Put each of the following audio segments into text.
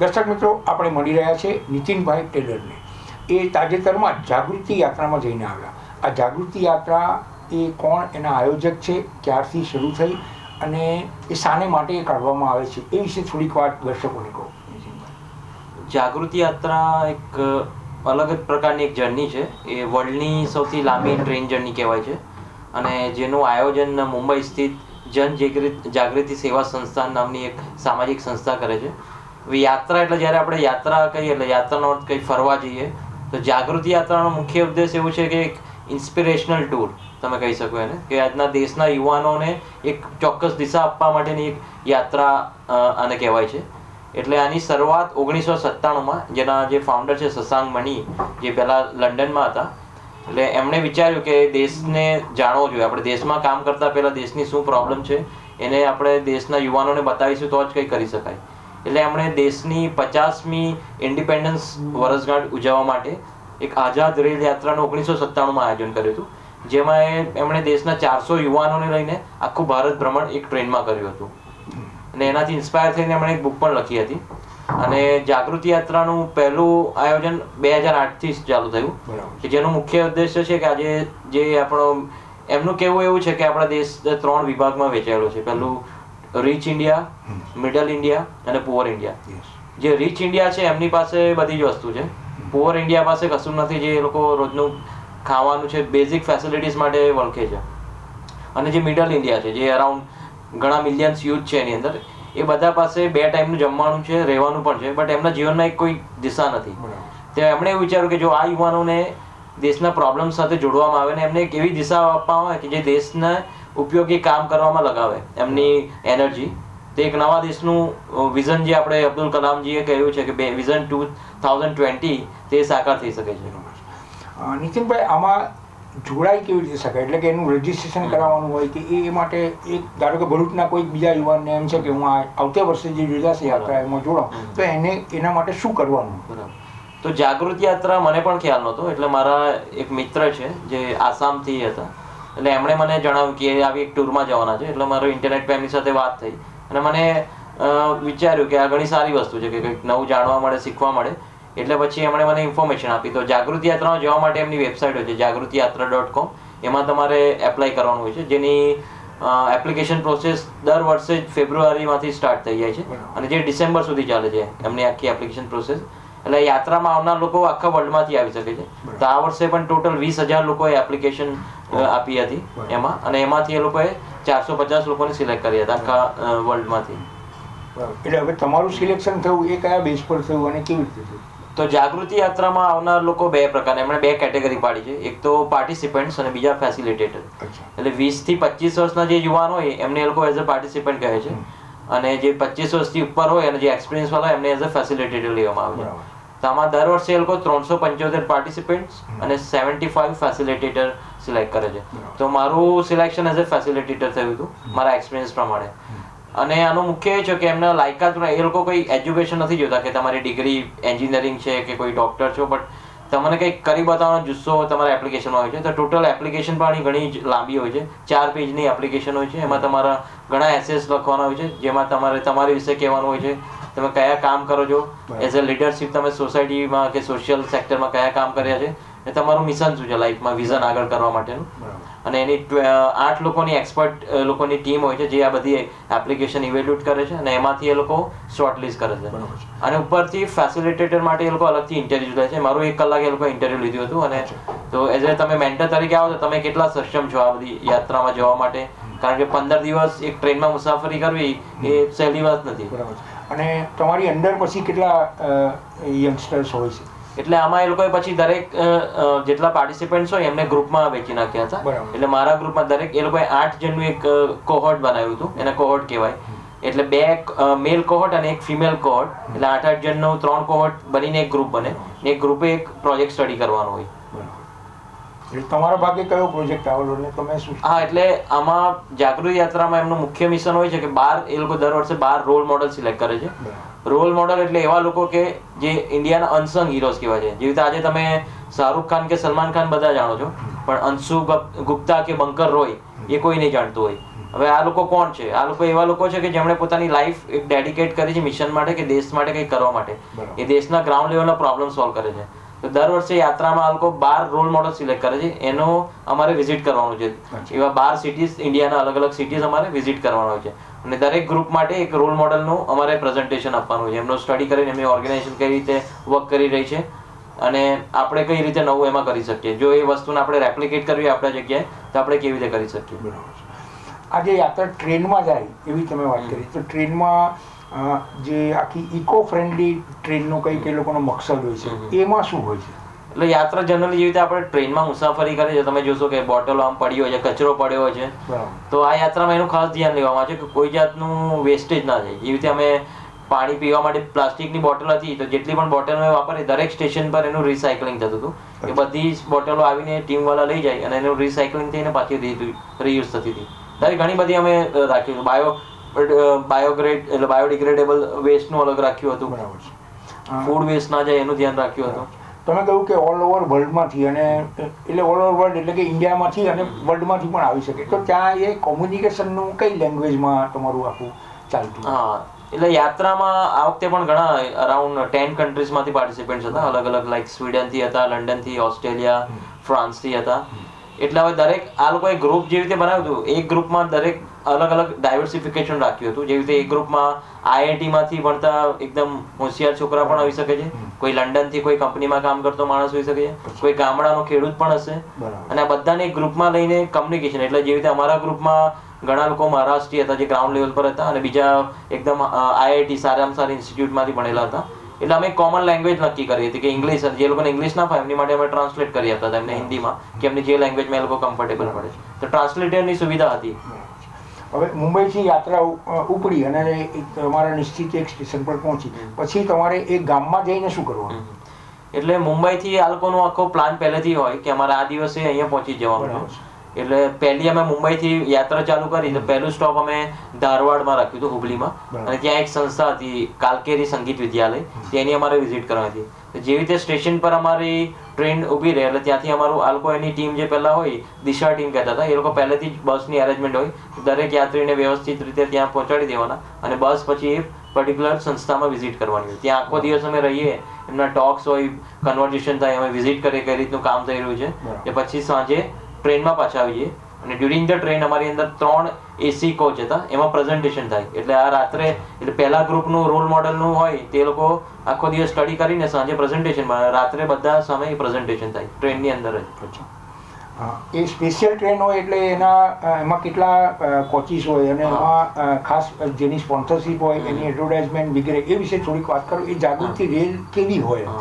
દર્શક મિત્રો, આપણે મળી રહ્યા છે નીતિનભાઈ ટેલરને. એ તાજેતરમાં જાગૃતિ યાત્રામાં જઈને આવ્યા. આ જાગૃતિ યાત્રા એ કોણ, એના આયોજક છે, ક્યારથી શરૂ થઈ અને એ શાને માટે કાઢવામાં આવે છે, એ વિશે થોડીક વાત દર્શકોને કહો. જાગૃતિ યાત્રા એક અલગ જ પ્રકારની એક જર્ની છે. એ વર્લ્ડની સૌથી લાંબી ટ્રેન જર્ની કહેવાય છે અને જેનું આયોજન મુંબઈ સ્થિત જન જાગૃતિ સેવા સંસ્થાન નામની એક સામાજિક સંસ્થા કરે છે. યાત્રા એટલે જ્યારે આપણે યાત્રા કહીએ એટલે યાત્રાનો અર્થ કંઈ ફરવા જઈએ, તો જાગૃતિ યાત્રાનો મુખ્ય ઉદ્દેશ એવું છે કે એક ઇન્સ્પિરેશનલ ટૂર તમે કહી શકો એને, કે આજના દેશના યુવાનોને એક ચોક્કસ દિશા આપવા માટેની એક યાત્રા આને કહેવાય છે. એટલે આની શરૂઆત 1997માં જેના જે ફાઉન્ડર છે શશાંક મણી, જે પહેલાં લંડનમાં હતા, એટલે એમણે વિચાર્યું કે દેશને જાણવો જોઈએ. આપણે દેશમાં કામ કરતાં પહેલાં દેશની શું પ્રોબ્લેમ છે એને આપણે દેશના યુવાનોને બતાવીશું તો જ કંઈ કરી શકાય. એટલે એમણે દેશની 50મી ઇન્ડિપેન્ડન્સ વર્ષગાંઠ ઉજવવા માટે એક આઝાદ રેલ યાત્રાનું 1997માં આયોજન કર્યું હતું, જેમાં એમણે દેશના 400 યુવાનોને લઈને આખું ભારત ભ્રમણ એક ટ્રેનમાં કર્યું હતું. અને એનાથી ઇન્સ્પાયર થઈને એમણે એક બુક પણ લખી હતી. અને જાગૃતિ યાત્રાનું પહેલું આયોજન 2008થી ચાલુ થયું, કે જેનો મુખ્ય ઉદ્દેશ્ય છે કે આજે જે આપણો એમનું કહેવું એવું છે કે આપણા દેશ 3 વિભાગમાં વહેંચાયેલો છે. પહેલું રીચ ઇન્ડિયા, મિડલ ઇન્ડિયા અને પુઅર ઇન્ડિયા. જે રીચ ઇન્ડિયા છે એમની પાસે બધી જ વસ્તુ છે, પુઅર ઇન્ડિયા પાસે કશું નથી, જે એ લોકો રોજનું ખાવાનું છે, બેઝિક ફેસિલિટીઝ માટે વળખે છે. અને જે મિડલ ઇન્ડિયા છે, જે અરાઉન્ડ ઘણા મિલિયન્સ યુથ છે એની અંદર, એ બધા પાસે 2 ટાઈમનું જમવાનું છે, રહેવાનું પણ છે, બટ એમના જીવનમાં એક કોઈ દિશા નથી. તો એમણે એવું વિચાર્યું કે જો આ યુવાનોને દેશના પ્રોબ્લેમ સાથે જોડવામાં આવે ને એમને એક એવી દિશા આપવામાં આવે કે જે દેશને ઉપયોગી કામ કરવામાં લગાવે એમની એનર્જી, તો એક નવા દેશનું વિઝન જે આપણે અબ્દુલ કલામજીએ કહ્યું છે કે વિઝન 2020 તે સાકાર થઈ શકે છે. નીતિનભાઈ, આમાં જોડાઈ કેવી રીતે શકાય? એટલે કે એનું રજીસ્ટ્રેશન કરાવવાનું હોય કે એ માટે એક ધારો કે ભરૂચના કોઈ બીજા યુવાનને એમ છે કે હું આવતા વર્ષે જે યોજાશે યાત્રા એમાં જોડાઉં, તો એના માટે શું કરવાનું? તો જાગૃતિ યાત્રા મને પણ ખ્યાલ નહોતો. એટલે મારા એક મિત્ર છે જે આસામથી હતા, એટલે એમણે મને જણાવ્યું કે આવી એક ટૂરમાં જવાના છે. એટલે મારો ઇન્ટરનેટ પર એમની સાથે વાત થઈ અને મને વિચાર્યું કે આ ઘણી સારી વસ્તુ છે કે કંઈક નવું જાણવા મળે, શીખવા મળે. એટલે પછી એમણે મને ઇન્ફોર્મેશન આપી. તો જાગૃતિ યાત્રામાં જવા માટે એમની વેબસાઇટ હોય છે jagrutiYatra.com, એમાં તમારે એપ્લાય કરવાનું હોય છે, જેની એપ્લિકેશન પ્રોસેસ દર વર્ષે જ ફેબ્રુઆરીમાંથી સ્ટાર્ટ થઈ જાય છે અને જે ડિસેમ્બર સુધી ચાલે છે એમની આખી એપ્લિકેશન પ્રોસેસ. એટલે યાત્રામાં આવનાર લોકો આખા વર્લ્ડમાંથી આવી શકે છે. તો આ વર્ષે પણ ટોટલ 20,000 લોકોએ એપ્લિકેશન આપી હતી એમાં, અને એમાંથી એ લોકોએ 450 લોકોને સિલેક્ટ કર્યા હતા આખા વર્લ્ડમાંથી. એટલે હવે તમારું સિલેક્શન થયું એ કયા બેઝ પર થયું અને કેવી રીતે થયું? તો જાગૃતિ યાત્રામાં આવનાર લોકો 2 પ્રકારના, એમણે 2 કેટેગરી પાડી છે. એક તો પાર્ટિસિપન્ટ્સ અને બીજા ફેસિલિટેટર. એટલે 20 થી 25 વર્ષના જે યુવાન હોય એમને એ લોકો એઝ અ પાર્ટિસિપન્ટ કહે છે, અને જે 25 વર્ષથી ઉપર હોય અને જે એક્સપિરિયન્સ વાળા એમને એઝ અ ફેસિલિટેટર લેવામાં આવે છે. તો આમાં દર વર્ષે એ લોકો 375 પાર્ટિસિપન્ટ્સ અને 75 ફેસિલિટેટર સિલેક્ટ કરે છે. તો મારું સિલેક્શન એઝ અ ફેસિલિટેટર થયું હતું મારા એક્સપિરિયન્સ પ્રમાણે. અને આનું મુખ્ય એ છે કે એમના લાયકાત, એ લોકો કોઈ એજ્યુકેશન નથી જોતા કે તમારી ડિગ્રી એન્જિનિયરિંગ છે કે કોઈ ડૉક્ટર છો, બટ તમને કંઈક કરી બતાવવાનો જુસ્સો તમારા એપ્લિકેશનમાં હોય છે. તો ટોટલ એપ્લિકેશન પણ ઘણી જ લાંબી હોય છે, 4 પેજની એપ્લિકેશન હોય છે. એમાં તમારા ઘણા એસેસ લખવાના હોય છે, જેમાં તમારે તમારી વિશે કહેવાનું હોય છે, તમે કયા કામ કરો છો, એઝ અ લીડરશિપ તમે સોસાયટીમાં કે સોશિયલ સેક્ટરમાં કયા કામ કર્યા છે, અને તમારું મિશન શું છે લાઈફમાં, વિઝન આગળ કરવા માટેનું. અને એની 8 લોકોની એક્સપર્ટ લોકોની ટીમ હોય છે જે આ બધી એપ્લિકેશન ઇવેલ્યુએટ કરે છે અને એમાંથી એ લોકો શોર્ટલિસ્ટ કરે છે. અને ઉપરથી ફેસિલિટેટર માટે એ લોકો અલગથી ઇન્ટરવ્યૂ લે છે. મારું 1 કલાક એ લોકો ઇન્ટરવ્યૂ લીધું હતું. અને તો એઝ એ તમે મેન્ટર તરીકે આવો તો તમે કેટલા સક્ષમ છો આ બધી યાત્રામાં જવા માટે, કારણ કે 15 દિવસ એક ટ્રેનમાં મુસાફરી કરવી એ સહેલી વાત નથી. અને તમારી અંદર પછી કેટલા યંગસ્ટર્સ હોય છે? એટલે આમાં એ લોકોએ પછી દરેક જેટલા પાર્ટિસિપન્ટ્સ હોય એમને ગ્રુપમાં વેચી નાખ્યા હતા. એટલે મારા ગ્રુપમાં દરેક એ લોકોએ 8 જણનું એક કોહોર્ટ બનાવ્યું હતું, એને કોહોર્ટ કહેવાય. એટલે 2 મેલ કોહોર્ટ અને એક ફિમેલ કોહોર્ટ, એટલે 8 જણનું 3 કોહોર્ટ બનીને એક ગ્રુપ બને. એક ગ્રુપે એક પ્રોજેક્ટ સ્ટડી કરવાનો હોય. તમારા ભાગે કયો પ્રોજેક્ટ આવેલો ને તમે શું? હા, એટલે આમાં જાગૃતિ યાત્રામાં એમનું મુખ્ય મિશન હોય છે કે એ લોકો દર વર્ષે 12 રોલ મોડલ સિલેક્ટ કરે છે. રોલ મોડલ એટલે એવા લોકો કે જે ઇન્ડિયાના અનસંગ હીરોઝ કહેવાય છે. જેવી રીતે આજે તમે શાહરુખ ખાન કે સલમાન ખાન બધા જાણો છો, પણ અંશુ ગુપ્તા કે બંકર રોય એ કોઈ નહીં જાણતું હોય. હવે આ લોકો કોણ છે? આ લોકો એવા લોકો છે કે જેમણે પોતાની લાઈફ એક ડેડિકેટ કરી છે મિશન માટે કે દેશ માટે કંઈક કરવા માટે. એ દેશના ગ્રાઉન્ડ લેવલના પ્રોબ્લેમ સોલ્વ કરે છે. તો દર વર્ષે યાત્રામાં આ લોકો 12 રોલ મોડલ સિલેક્ટ કરે છે. એનો અમારે વિઝિટ કરવાનું છે. એવા 12 સિટીઝ ઇન્ડિયાના અલગ અલગ સિટીઝ અમારે વિઝિટ કરવાનો છે. અને દરેક ગ્રુપ માટે એક રોલ મોડલનું અમારે પ્રેઝન્ટેશન આપવાનું છે. એમનો સ્ટડી કરીને એમની ઓર્ગેનાઇઝેશન કઈ રીતે વર્ક કરી રહી છે અને આપણે કઈ રીતે નવું એમાં કરી શકીએ. જો એ વસ્તુને આપણે રેપ્લિકેટ કરવી આપણા જગ્યાએ તો આપણે કેવી રીતે કરી શકીએ. બરાબર. આજે યાત્રા ટ્રેનમાં જાય એવી તમે વાત કરી, તો ટ્રેનમાં જે આખી ઇકો ફ્રેન્ડલી ટ્રેનનો કંઈક એ લોકોનો મકસદ હોય છે, એમાં શું હોય છે? એટલે યાત્રા જનરલી જેવી રીતે આપણે ટ્રેનમાં મુસાફરી કરીએ છીએ, તમે જોશો કે બોટલો આમ પડી હોય છે, કચરો પડ્યો હોય છે, તો આ યાત્રામાં એનું ખાસ ધ્યાન લેવામાં આવે છે કે કોઈ જાતનું વેસ્ટેજ ના જાય. જેવી રીતે અમે પાણી પીવા માટે પ્લાસ્ટિકની બોટલ હતી, તો જેટલી પણ બોટલ અમે વાપરી દરેક સ્ટેશન પર એનું રિસાયકલિંગ થતું હતું કે બધી જ બોટલો આવીને ટીમવાળા લઈ જાય અને એનું રિસાયકલિંગ થઈને પાછી રીયુઝ થતી હતી. ત્યારે ઘણી બધી અમે રાખ્યું બાયોગ્રેડ એટલે બાયોડિગ્રેડેબલ વેસ્ટનું અલગ રાખ્યું હતું. ફૂડ વેસ્ટ ના જાય એનું ધ્યાન રાખ્યું હતું. તમે કહ્યું કે ઓલ ઓવર વર્લ્ડમાંથી, અને એટલે ઓલ ઓવર વર્લ્ડ એટલે કે ઇન્ડિયામાંથી અને વર્લ્ડમાંથી પણ આવી શકે, તો ત્યાં એ કોમ્યુનિકેશનનું કઈ લેંગ્વેજમાં તમારું આખું ચાલતું? હા, એટલે યાત્રામાં આ વખતે પણ ઘણા અરાઉન્ડ 10 કન્ટ્રીઝમાંથી પાર્ટિસિપન્ટ્સ હતા. અલગ અલગ લાઈક સ્વીડનથી હતા, લંડનથી, ઓસ્ટ્રેલિયા, ફ્રાન્સથી હતા. એટલે હવે દરેક આ લોકોએ ગ્રુપ જેવી રીતે બનાવ્યું હતું, એક ગ્રુપમાં દરેક અલગ અલગ ડાયવર્સિફિકેશન રાખ્યું હતું. જેવી રીતે એક ગ્રુપમાં IIT-માંથી ભણતા એકદમ હોશિયાર છોકરા પણ આવી શકે છે, કોઈ લંડનથી કોઈ કંપનીમાં કામ કરતો માણસ હોઈ શકે છે, કોઈ ગામડાનો ખેડૂત પણ હશે. અને આ બધાને એક ગ્રુપમાં લઈને કમ્યુનિકેશન, એટલે જેવી રીતે અમારા ગ્રુપમાં ઘણા લોકો મહારાષ્ટ્રીય હતા જે ગ્રાઉન્ડ લેવલ પર હતા અને બીજા એકદમ IIT સારામાં સારી ઇન્સ્ટિટ્યૂટમાંથી ભણેલા હતા. એટલે અમે કોમન લેંગ્વેજ નક્કી કરી હતી કે ઇંગ્લિશ, જે લોકોને ઇંગ્લિશ ના ફાવે એમની માટે અમે ટ્રાન્સલેટ કરી આપતા હતા એમને હિન્દીમાં, કે એમની જે લેંગ્વેજમાં એ લોકો કમ્ફર્ટેબલ પડે છે. તો ટ્રાન્સલેટરની સુવિધા હતી. હવે મુંબઈથી યાત્રા ઉપડી અને તમારા નિશ્ચિત એક સ્ટેશન પર પહોંચી, પછી તમારે એક ગામમાં જઈને શું કરવાનું? એટલે મુંબઈથી આ લોકોનો આખો પ્લાન પહેલેથી હોય કે અમારે આ દિવસે અહીંયા પહોંચી જવાનું છે. એટલે પહેલી અમે મુંબઈથી યાત્રા ચાલુ કરી તો પહેલું સ્ટોપ અમે ધારવાડમાં રાખ્યું હતું, હુબલીમાં. અને ત્યાં એક સંસ્થા હતી કાલકેરી સંગીત વિદ્યાલય, તેની અમારે વિઝિટ કરવાની હતી. જેવી રીતે સ્ટેશન પર અમારી ટ્રેન ઊભી રહે એટલે ત્યાંથી અમારું આ લોકો એની ટીમ જે પહેલા હોય દિશા ટીમ કહેતા હતા, એ લોકો પહેલેથી જ બસની અરેન્જમેન્ટ હોય, દરેક યાત્રીને વ્યવસ્થિત રીતે ત્યાં પહોંચાડી દેવાના અને બસ પછી એ પર્ટિક્યુલર સંસ્થામાં વિઝિટ કરવાની હોય. ત્યાં આખો દિવસ અમે રહીએ, એમના ટોક્સ હોય, કન્વર્ઝેશન થાય, અમે વિઝિટ કરીએ કઈ રીતનું કામ થઈ રહ્યું છે. એ પછી સાંજે ટ્રેનમાં પાછા આવીએ અને ડ્યુરિંગ ધ ટ્રેન અમારી અંદર 3 AC કોચ હતા, એમાં પ્રેઝન્ટેશન થાય. એટલે આ રાત્રે એટલે પહેલા ગ્રુપનું રોલ મોડલનું હોય તે લોકો આખો દિવસ સ્ટડી કરીને સાંજે પ્રેઝન્ટેશન બનાવે, રાત્રે બધા સામે પ્રેઝન્ટેશન થાય ટ્રેનની અંદર જ. એ સ્પેશિયલ ટ્રેન હોય એટલે એમાં કેટલા કોચિસ હોય અને એમાં ખાસ જેની સ્પોન્સરશિપ હોય એની એડવર્ટાઇઝમેન્ટ વગેરે એ વિશે થોડીક વાત કરો. એ જાગૃતિ રેલ કેવી હોય?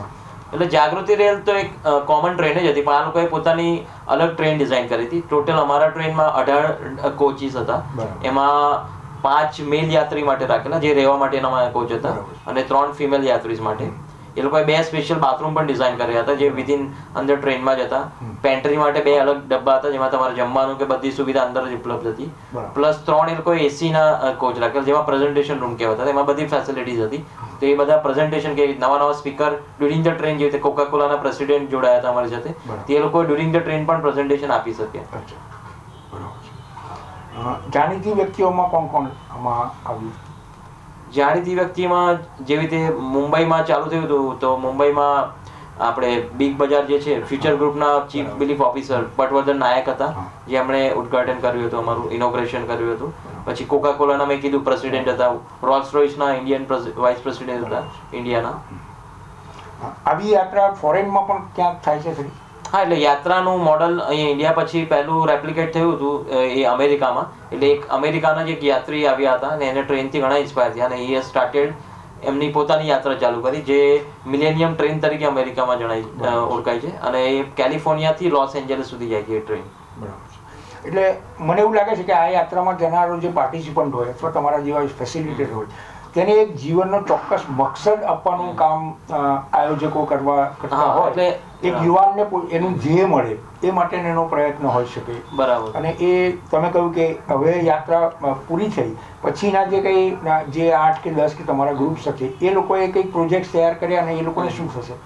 એટલે જાગૃતિ રેલ તો એક કોમન ટ્રેન જ હતી, પણ આ લોકોએ પોતાની અલગ ટ્રેન ડિઝાઇન કરી હતી. ટોટલ અમારા ટ્રેનમાં 18 કોચિસ હતા, એમાં 5 મેલ યાત્રી માટે રાખેલા જે રહેવા માટેના કોચ હતા અને 3 ફિમેલ યાત્રીઝ માટે. એ લોકોએ 2 સ્પેશિયલ બાથરૂમ પણ ડિઝાઇન કર્યા હતા જે વિધિન અંદર ટ્રેનમાં જ હતા. પેન્ટ્રી માટે 2 અલગ ડબ્બા હતા જેમાં તમારે જમવાનું કે બધી સુવિધા અંદર જ ઉપલબ્ધ હતી. પ્લસ 3 એ લોકોએ AC ના કોચ રાખેલા જેમાં પ્રેઝન્ટેશન રૂમ કહેવાતા, એમાં બધી ફેસિલિટીઝ હતી. તો એ બધા પ્રેઝન્ટેશન કે નવા સ્પીકર ડ્યુરિંગ ધ ટ્રેન, જે રીતે કોકાકોલાના પ્રેસિડેન્ટ જોડાયા હતા અમારી સાથે, તે લોકો ડ્યુરિંગ ધ ટ્રેન પણ પ્રેઝન્ટેશન આપી શકે. જાણીતી વ્યક્તિઓમાં કોણ કોણ આમાં આવ્યું? જાણીતી વ્યક્તિમાં જેવી રીતે મુંબઈમાં ચાલુ થયું હતું, તો મુંબઈમાં આપણે બિગ બજાર જે છે ફ્યુચર ગ્રુપના ચીફ બિલીફ ઓફિસર પટવર્ધન નાયક હતા, જે એમણે ઉદ્ઘાટન કર્યું હતું, અમારું ઇનોગ્રેશન કર્યું હતું. પછી કોકાકોલાના મેં કીધું પ્રેસિડેન્ટ હતા, રોલ્સ રોયસના ઇન્ડિયન વાઇસ પ્રેસિડેન્ટ હતા ઇન્ડિયાના. આવી યાત્રા ફોરેનમાં પણ ક્યાંક થાય છે ખરી? હા, એટલે યાત્રાનું મોડલ અહીંયા ઇન્ડિયા પછી પહેલું રેપ્લિકેટ થયું હતું એ અમેરિકામાં. એટલે એક અમેરિકાના જ એક યાત્રી આવ્યા હતા અને એને ટ્રેનથી ઘણા ઇન્સ્પાયર થયા અને એ સ્ટાર્ટેડ એમની પોતાની યાત્રા ચાલુ કરી, જે મિલેનિયમ ટ્રેન તરીકે અમેરિકામાં ઓળખાય છે અને એ કેલિફોર્નિયાથી લોસ એન્જલસ સુધી જાય છે એ ટ્રેન. બરાબર. એટલે મને એવું લાગે છે કે આ યાત્રામાં જનારો જે પાર્ટિસિપન્ટ હોય અથવા તમારા જેવા ફેસિલિટેટર હોય તેને એક જીવનનો ચોક્કસ મકસદ આપવાનું કામ આયોજકો કરતા હોય. એટલે એક યુવાનને એનું ધ્યેય મળે એ માટેનો એનો પ્રયત્ન હોઈ શકે. બરાબર. અને એ તમે કહ્યું કે હવે યાત્રા પૂરી થઈ પછીના જે કંઈ જે 8 કે 10 કે તમારા ગ્રુપ્સ હશે એ લોકોએ કંઈક પ્રોજેક્ટ તૈયાર કર્યા અને એ લોકોને શું થશે?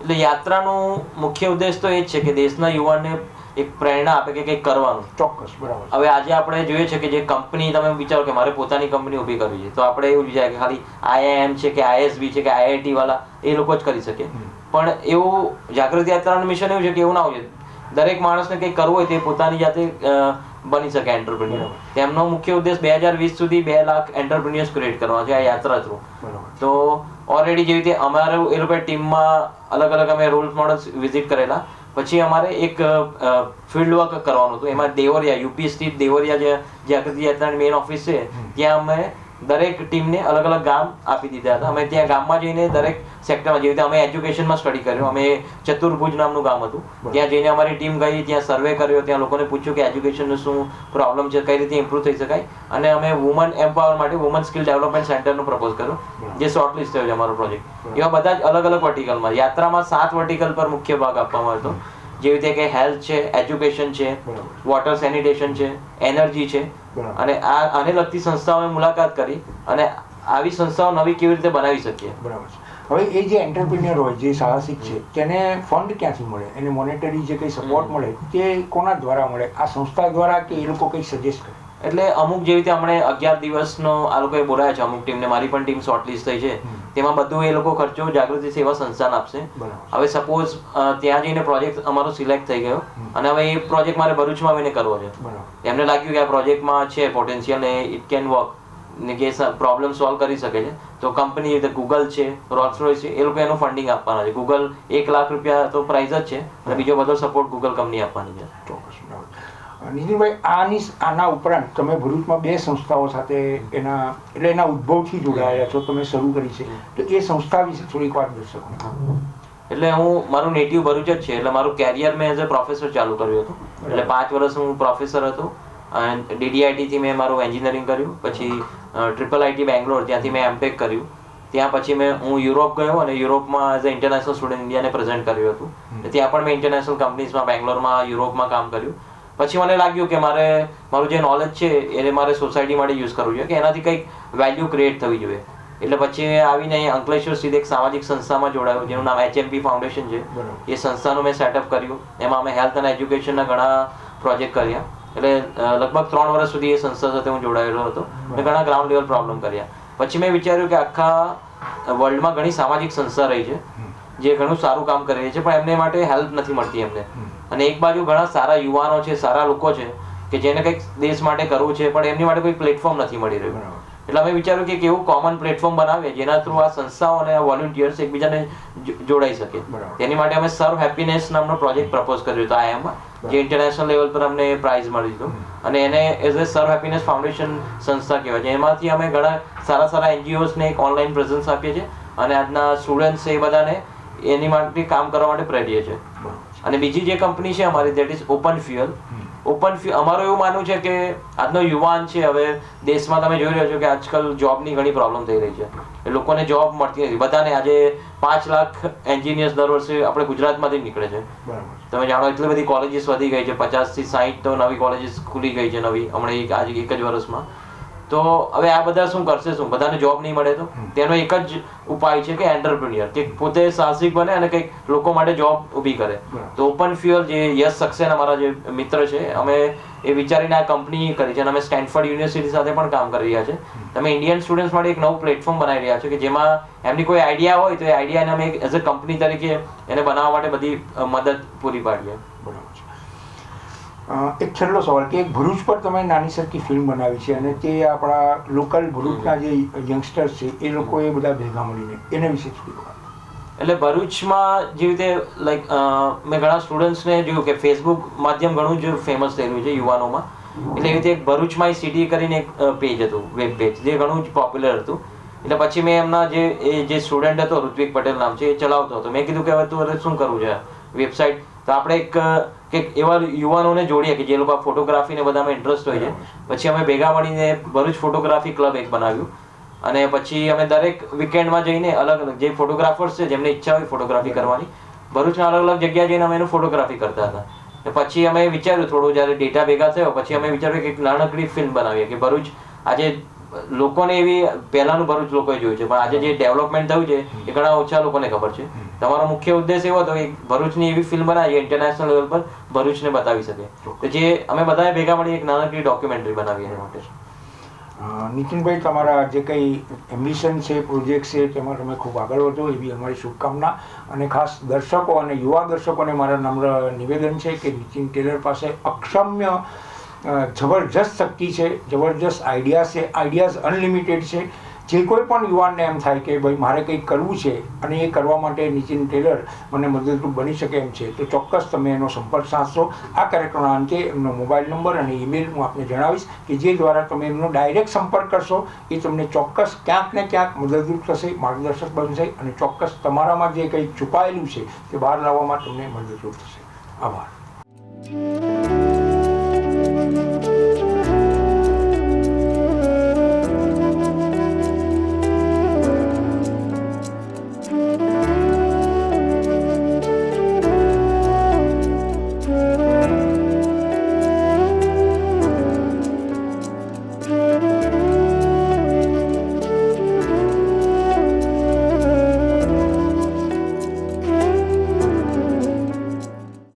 એટલે યાત્રાનો મુખ્ય ઉદ્દેશ તો એ જ છે કે દેશના યુવાનને એક પ્રેરણા આપે કે કંઈક કરવાનું. ચોક્કસ, બરાબર. હવે આજે આપણે જોઈએ છે કે જે કંપની, તમે વિચારો કે મારે પોતાની કંપની ઊભી કરવી છે, તો આપણે એવું વિચારે કે ખાલી IIM છે કે ISB છે કે IIT વાળા એ લોકો જ કરી શકે. પણ એવું જાગૃતિ યાત્રાનું મિશન એવું છે કે એવું ના હોય. દરેક માણસને કંઈક કરવું હોય તે પોતાની જાતે બની શકે એન્ટરપ્રિન્યોર. તેમનો મુખ્ય ઉદ્દેશ 2020 સુધી 2 લાખ એન્ટરપ્રિન્યોર્સ ક્રિએટ કરવાનો છે આ યાત્રા થ્રુ. તો ઓલરેડી જેવી રીતે અમારે એ લોકો ટીમમાં અલગ અલગ અમે રોલ મોડલ્સ વિઝિટ કરેલા. પછી અમારે એક ફિલ્ડ વર્ક કરવાનું હતું. એમાં દેવરિયા, યુપી સ્થિત દેવરિયા જે જાગૃતિ યાત્રાની મેઇન ઓફિસ છે, ત્યાં અમે દરેક ટીમને અલગ અલગ ગામ આપી દીધા હતા. અમે ત્યાં ગામમાં જઈને દરેક સેક્ટરમાં, જેવી રીતે અમે એજ્યુકેશનમાં સ્ટડી કર્યું, અમે ચતુર્ભુજ નામનું ગામ હતું, ત્યાં જઈને અમારી ટીમ ગઈ, ત્યાં સર્વે કર્યો, ત્યાં લોકોને પૂછ્યું કે એજ્યુકેશનનું શું પ્રોબ્લેમ છે, કઈ રીતે ઇમ્પ્રૂવ થઈ શકાય. અને અમે વુમન એમ્પાવર માટે વુમન સ્કિલ ડેવલપમેન્ટ સેન્ટરનું પ્રપોઝ કર્યું, જે શોર્ટલિસ્ટ થયો છે અમારો પ્રોજેક્ટ. એવા બધા જ અલગ અલગ વર્ટિકલમાં, યાત્રામાં 7 વર્ટિકલ પર મુખ્ય ભાગ આપવામાં આવ્યો હતો, જેવી રીતે કે હેલ્થ છે, એજ્યુકેશન છે, વોટર સેનિટેશન છે, એનર્જી છે. અને આને લગતી સંસ્થાઓની મુલાકાત કરી અને આવી સંસ્થાઓ નવી કેવી રીતે બનાવી શકીએ. બરાબર છે. હવે એ જે એન્ટરપ્રિન્યોર હોય, જે સાહસિક છે, તેને ફંડ ક્યાંથી મળે, એને મોનેટરી જે કંઈ સપોર્ટ મળે તે કોના દ્વારા મળે? આ સંસ્થા દ્વારા કે એ લોકો કંઈ સજેસ્ટ કરે? એટલે અમુક જેવી રીતે હમણે 11 દિવસનો આ લોકોએ બોલાયા છે અમુક ટીમને, મારી પણ ટીમ શોર્ટલિસ્ટ થઈ છે, તેમાં બધું એ લોકો ખર્ચો જાગૃતિ સેવા સંસ્થાન આપશે. હવે સપોઝ ત્યાં જઈને પ્રોજેક્ટ અમારો સિલેક્ટ થઈ ગયો અને હવે એ પ્રોજેક્ટ મારે ભરૂચમાં આવીને કરવો છે. એમને લાગ્યું કે આ પ્રોજેક્ટમાં છે પોટેન્શિયલ ને ઇટ કેન વર્ક ને કે પ્રોબ્લેમ સોલ્વ કરી શકે છે, તો કંપની ગૂગલ છે, રોલ્સ રોયસ છે, એ લોકો એનું ફંડિંગ આપવાના છે. ગૂગલ 1 લાખ રૂપિયા તો પ્રાઇઝ જ છે અને બીજો બધો સપોર્ટ ગૂગલ કંપની આપવાની છે. ચોક્કસ. નીતિનભાઈ, આના ઉપરાંત તમે ભરૂચમાં 2 સંસ્થાઓ સાથે એના ઉદ્ભવથી જોડાયેલા છો, તમે શરૂ કરી છે, તો એ સંસ્થા વિશે થોડીક વાત દર્શકો. એટલે મારું નેટિવ ભરૂચ જ છે, એટલે મારું કેરિયર મેં એઝ અ પ્રોફેસર ચાલુ કર્યું હતું. એટલે 5 વર્ષ હું પ્રોફેસર હતો. DDIT થી મેં મારું એન્જિનિયરિંગ કર્યું, પછી IIIT બેંગ્લોર, ત્યાંથી મેં MTech કર્યું. ત્યાં પછી હું યુરોપ ગયો અને યુરોપમાં એઝ અ ઇન્ટરનેશનલ સ્ટુડન્ટ ઇન્ડિયાને પ્રેઝન્ટ કર્યું હતું. ત્યાં પણ મેં ઇન્ટરનેશનલ કંપનીઝમાં બેંગ્લોરમાં, યુરોપમાં કામ કર્યું. પછી મને લાગ્યું કે મારું જે નોલેજ છે એને મારે સોસાયટી માટે યુઝ કરવું જોઈએ, કે એનાથી કંઈક વેલ્યુ ક્રિએટ થવી જોઈએ. એટલે પછી આવીને અહીં અંકલેશ્વર સ્થિત એક સામાજિક સંસ્થામાં જોડાયો, જેનું નામ HMP ફાઉન્ડેશન છે. એ સંસ્થાનું મેં સેટઅપ કર્યું. એમાં અમે હેલ્થ અને એજ્યુકેશનના ઘણા પ્રોજેક્ટ કર્યા. એટલે લગભગ 3 વર્ષ સુધી એ સંસ્થા સાથે હું જોડાયેલો હતો અને ઘણા ગ્રાઉન્ડ લેવલ પ્રોબ્લેમ કર્યા. પછી મેં વિચાર્યું કે આખા વર્લ્ડમાં ઘણી સામાજિક સંસ્થા રહી છે જે ઘણું સારું કામ કરી રહી છે, પણ એમને માટે હેલ્પ નથી મળતી એમને. અને એક બાજુ ઘણા સારા યુવાનો છે, સારા લોકો છે કે જેને કંઈક દેશ માટે કરવું છે, પણ એમની માટે કોઈ પ્લેટફોર્મ નથી મળી રહ્યું. એટલે અમે વિચાર્યું કે કેવું કોમન પ્લેટફોર્મ બનાવીએ જેના થ્રુ આ સંસ્થાઓ અને આ વોલન્ટિયર્સ એકબીજાને જોડાઈ શકે. તેની માટે અમે સર્વ હેપીનેસ નામનો પ્રોજેક્ટ પ્રપોઝ કર્યો હતો IIMમાં, જે ઇન્ટરનેશનલ લેવલ પર અમને પ્રાઇઝ મળી હતું. અને એને એઝ અ સર્વ હેપીનેસ ફાઉન્ડેશન સંસ્થા કહેવાય છે. એમાંથી અમે ઘણા સારા NGOsને એક ઓનલાઈન પ્રેઝન્સ આપીએ છીએ અને આજના સ્ટુડન્ટ્સ એ બધાને એની માટે કામ કરવા માટે પ્રેરીએ છીએ. અને બીજી જે કંપની છે અમારી, દેટ ઇઝ ઓપન ફ્યુઅલ. અમારું એવું માનવું છે કે આજનો યુવાન છે, હવે દેશમાં તમે જોઈ રહ્યા છો કે આજકાલ જોબની ઘણી પ્રોબ્લેમ થઈ રહી છે. લોકોને જોબ મળતી નથી બધાને. આજે 5 લાખ એન્જિનિયર્સ દર વર્ષે આપણે ગુજરાતમાંથી નીકળે છે. તમે જાણો એટલી બધી કોલેજીસ વધી ગઈ છે, 50 થી 60 તો નવી કોલેજીસ ખુલી ગઈ છે નવી હમણાં આજે 1 જ વર્ષમાં. તો હવે આ બધા શું કરશે, શું બધાને જોબ નહીં મળે, તો તેનો એક જ ઉપાય છે કે એન્ટરપ્રિન્યોર, કે પોતે સાહસિક બને અને કંઈક લોકો માટે જોબ ઊભી કરે. તો ઓપન ફ્યુઅલ જે યશ સક્સેના મારા જે મિત્ર છે, અમે એ વિચારીને આ કંપની કરી છે અને અમે સ્ટેનફોર્ડ યુનિવર્સિટી સાથે પણ કામ કરી રહ્યા છે. તમે ઇન્ડિયન સ્ટુડન્ટ્સ માટે એક નવું પ્લેટફોર્મ બનાવી રહ્યા છો કે જેમાં એમની કોઈ આઈડિયા હોય તો એ આઈડિયાને અમે એઝ અ કંપની તરીકે એને બનાવવા માટે બધી મદદ પૂરી પાડીએ. એક છેલ્લો સવાલ કે ભરૂચ પર તમે નાની સરખી ફિલ્મ બનાવી છે અને તે આપણા લોકલ ભરૂચના જે યંગસ્ટર્સ છે એ લોકો એ બધા ભેગા મળીને એને વિશે થોડી વાત. એટલે ભરૂચમાં જેવી રીતે લાઈક મેં ઘણા સ્ટુડન્ટ્સને જોયું કે ફેસબુક માધ્યમ ઘણું જ ફેમસ થઈ રહ્યું છે યુવાનોમાં. એટલે એવી રીતે એક ભરૂચમાં સિટી કરીને એક પેજ હતું, વેબ પેજ, જે ઘણું જ પોપ્યુલર હતું. એટલે પછી મેં એમના જે સ્ટુડન્ટ હતો, ઋત્વિક પટેલ નામ છે, એ ચલાવતો હતો. મેં કીધું કે હવે તું શું કરવું છે વેબસાઇટ, તો આપણે એક એવા યુવાનોને જોડીએ કે જે લોકો ફોટોગ્રાફી ને બધામાં ઇન્ટરેસ્ટ હોય છે. પછી અમે ભેગા મળીને ભરૂચ ફોટોગ્રાફી ક્લબ એક બનાવ્યું અને પછી અમે દરેક વીકેન્ડમાં જઈને અલગ અલગ જે ફોટોગ્રાફર્સ છે જેમને ઈચ્છા હોય ફોટોગ્રાફી કરવાની, ભરૂચના અલગ અલગ જગ્યાએ જઈને અમે એનું ફોટોગ્રાફી કરતા હતા. પછી અમે વિચાર્યું થોડું, જ્યારે ડેટા ભેગા થયો પછી અમે વિચાર્યું કે એક નાનકડી ફિલ્મ બનાવીએ કે ભરૂચ આજે લોકોને એવી પહેલાનું ભરૂચ લોકોએ જોયું છે, પણ આજે જે ડેવલપમેન્ટ થયું છે એ ઘણા ઓછા લોકોને ખબર છે. તમારો મુખ્ય ઉદ્દેશ એવો હતો કે ભરૂચની એવી ફિલ્મ બનાવી ઇન્ટરનેશનલ લેવલ પર ભરૂચને બતાવી શકે, તો જે અમે બધાએ ભેગા મળી એક નાનકડી ડોક્યુમેન્ટરી બનાવી એના માટે. નીતિનભાઈ, તમારા જે કંઈ એમ્બિશન છે, પ્રોજેક્ટ છે, તેમાં તમે ખૂબ આગળ વધો એવી અમારી શુભકામના. અને ખાસ દર્શકો અને યુવા દર્શકોને મારા નમ્ર નિવેદન છે કે નીતિન ટેલર પાસે અક્ષમ્ય જબરજસ્ત શક્તિ છે, જબરજસ્ત આઈડિયા છે, આઈડિયાઝ અનલિમિટેડ છે. જે કોઈ પણ યુવાનને એમ થાય કે ભાઈ મારે કંઈક કરવું છે અને એ કરવા માટે નીતિન ટેલર મને મદદરૂપ બની શકે એમ છે, તો ચોક્કસ તમે એનો સંપર્ક સાધશો. આ કાર્યક્રમના અંતે એમનો મોબાઈલ નંબર અને ઈમેલ હું આપને જણાવીશ કે જે દ્વારા તમે એમનો ડાયરેક્ટ સંપર્ક કરશો એ તમને ચોક્કસ ક્યાંક ને ક્યાંક મદદરૂપ થશે, માર્ગદર્શક બનશે અને ચોક્કસ તમારામાં જે કંઈ છુપાયેલું છે તે બહાર લાવવામાં તમને મદદરૂપ થશે. આભાર.